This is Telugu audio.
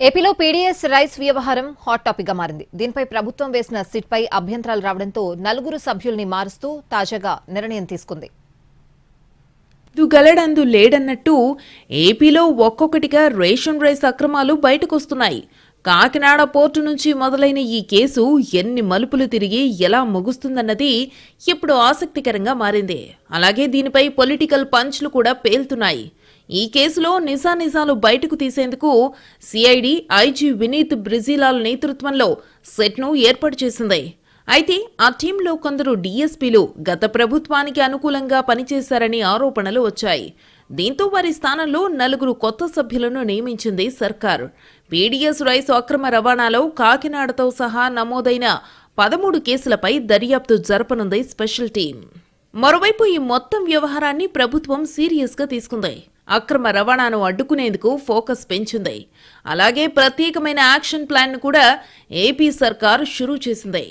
ఏపీలో పీడీఎస్ రైస్ వ్యవహారం హాట్ టాపిక్ గా మారింది. దీనిపై ప్రభుత్వం వేసిన సిట్ పై అభ్యంతరాలు రావడంతో నలుగురు సభ్యుల్ని మారుస్తూ తాజాగా నిర్ణయం తీసుకుంది. గలడందు లేడన్నట్టు ఏపీలో ఒక్కొక్కటిగా రేషన్ రైస్ అక్రమాలు బయటకొస్తున్నాయి. కాకినాడ పోర్టు నుంచి మొదలైన ఈ కేసు ఎన్ని మలుపులు తిరిగి ఎలా ముగుస్తుందన్నది ఇప్పుడు ఆసక్తికరంగా మారింది. అలాగే దీనిపై పొలిటికల్ పంచ్లు కూడా పేలుతున్నాయి. ఈ కేసులో నిజానిజాలు బయటకు తీసేందుకు సిఐడి ఐజీ వినీత్ బ్రిజిలాల్ నేతృత్వంలో సెట్ను ఏర్పాటు చేసింది. అయితే ఆ టీంలో కొందరు డీఎస్పీలు గత ప్రభుత్వానికి అనుకూలంగా పనిచేశారని ఆరోపణలు వచ్చాయి. దీంతో వారి స్థానంలో నలుగురు కొత్త సభ్యులను నియమించింది సర్కార్. పీడీఎస్ రైస్ అక్రమ రవాణాలో కాకినాడతో సహా నమోదైన 13 కేసులపై దర్యాప్తు జరపనుంది స్పెషల్ టీం. మరోవైపు ఈ మొత్తం వ్యవహారాన్ని ప్రభుత్వం సీరియస్గా తీసుకుంది. అక్రమ రవాణాను అడ్డుకునేందుకు ఫోకస్ పెంచింది. అలాగే ప్రత్యేకమైన యాక్షన్ ప్లాన్ ను కూడా ఏపీ సర్కార్ షురూ చేసింది.